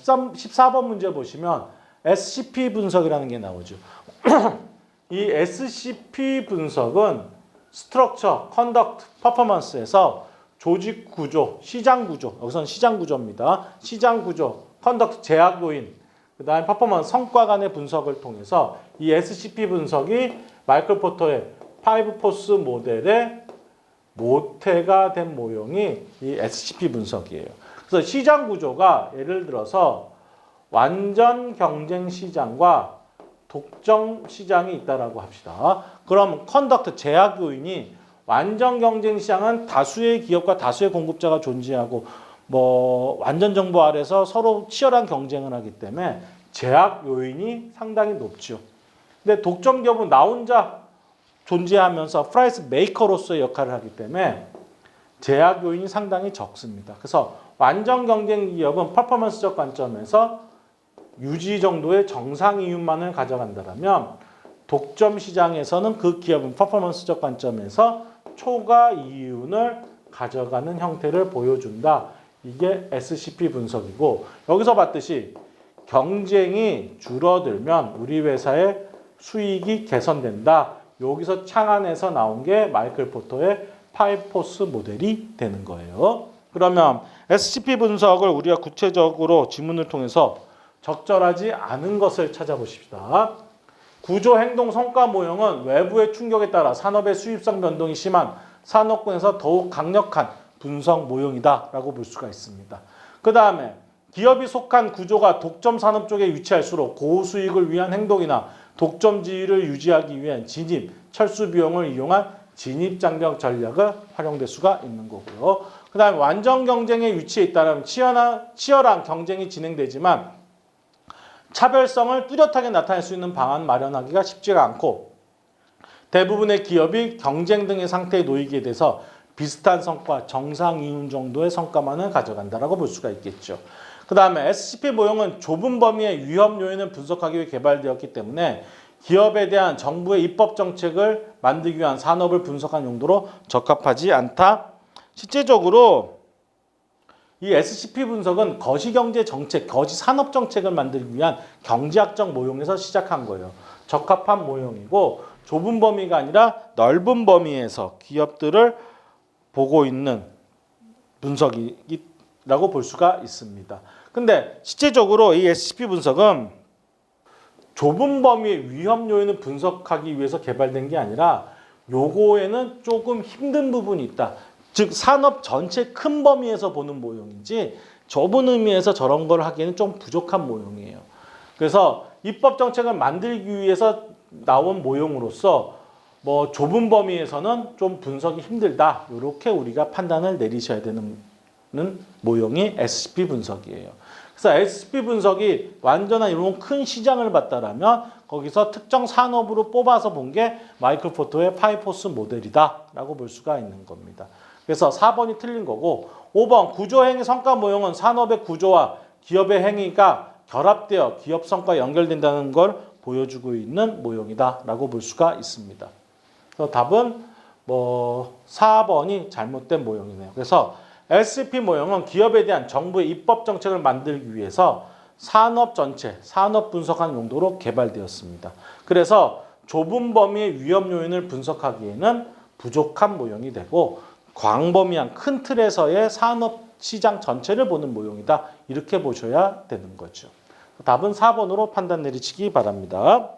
14번 문제 보시면 SCP 분석이라는 게 나오죠. 이 SCP 분석은 스트럭처, 컨덕트, 퍼포먼스에서 조직 구조, 시장 구조, 여기서는 시장 구조입니다. 시장 구조, 컨덕트, 제약 요인, 그 다음에 퍼포먼스, 성과 간의 분석을 통해서 이 SCP 분석이 마이클 포터의 5포스 모델의 모태가 된 모형이 이 SCP 분석이에요. 그래서 시장 구조가 예를 들어서 완전 경쟁 시장과 독점 시장이 있다라고 합시다. 그럼 컨덕트, 제약 요인이 완전 경쟁 시장은 다수의 기업과 다수의 공급자가 존재하고 완전 정부 아래서 서로 치열한 경쟁을 하기 때문에 제약 요인이 상당히 높죠. 근데 독점 기업은 나 혼자 존재하면서 프라이스 메이커로서의 역할을 하기 때문에 제약 요인이 상당히 적습니다. 그래서 완전 경쟁 기업은 퍼포먼스적 관점에서 유지 정도의 정상 이윤만을 가져간다면 독점 시장에서는 그 기업은 퍼포먼스적 관점에서 초과 이윤을 가져가는 형태를 보여준다. 이게 SCP 분석이고, 여기서 봤듯이 경쟁이 줄어들면 우리 회사의 수익이 개선된다. 여기서 창안에서 나온 게 마이클 포터의 5포스 모델이 되는 거예요. 그러면 SCP 분석을 우리가 구체적으로 지문을 통해서 적절하지 않은 것을 찾아보십시다. 구조, 행동, 성과 모형은 외부의 충격에 따라 산업의 수입성 변동이 심한 산업군에서 더욱 강력한 분석 모형이다라고 볼 수가 있습니다. 그 다음에 기업이 속한 구조가 독점 산업 쪽에 위치할수록 고수익을 위한 행동이나 독점 지위를 유지하기 위한 진입, 철수 비용을 이용한 진입 장벽 전략을 활용될 수가 있는 거고요. 그 다음에 완전 경쟁의 위치에 있다면 치열한 경쟁이 진행되지만 차별성을 뚜렷하게 나타낼 수 있는 방안 마련하기가 쉽지가 않고 대부분의 기업이 경쟁 등의 상태에 놓이게 돼서 비슷한 성과, 정상 이윤 정도의 성과만을 가져간다라고 볼 수가 있겠죠. 그 다음에 SCP 모형은 좁은 범위의 위험 요인을 분석하기 위해 개발되었기 때문에 기업에 대한 정부의 입법 정책을 만들기 위한 산업을 분석한 용도로 적합하지 않다. 실제적으로 이 SCP 분석은 거시경제 정책, 거시산업 정책을 만들기 위한 경제학적 모형에서 시작한 거예요. 적합한 모형이고 좁은 범위가 아니라 넓은 범위에서 기업들을 보고 있는 분석이라고 볼 수가 있습니다. 근데 실제적으로 이 SCP 분석은 좁은 범위의 위험 요인을 분석하기 위해서 개발된 게 아니라 요거에는 조금 힘든 부분이 있다. 즉 산업 전체 큰 범위에서 보는 모형이지 좁은 의미에서 저런 걸 하기에는 좀 부족한 모형이에요. 그래서 입법 정책을 만들기 위해서 나온 모형으로서 좁은 범위에서는 좀 분석이 힘들다. 이렇게 우리가 판단을 내리셔야 되는 모형이 SCP 분석이에요. 그래서 SCP 분석이 완전한 이런 큰 시장을 봤다라면 거기서 특정 산업으로 뽑아서 본 게 마이클 포터의 5포스 모델이다라고 볼 수가 있는 겁니다. 그래서 4번이 틀린 거고 5번 구조행위 성과 모형은 산업의 구조와 기업의 행위가 결합되어 기업 성과에 연결된다는 걸 보여주고 있는 모형이다라고 볼 수가 있습니다. 그래서 답은 4번이 잘못된 모형이네요. 그래서 SCP 모형은 기업에 대한 정부의 입법 정책을 만들기 위해서 산업 전체, 산업 분석하는 용도로 개발되었습니다. 그래서 좁은 범위의 위험 요인을 분석하기에는 부족한 모형이 되고 광범위한 큰 틀에서의 산업 시장 전체를 보는 모형이다. 이렇게 보셔야 되는 거죠. 답은 4번으로 판단 내리시기 바랍니다.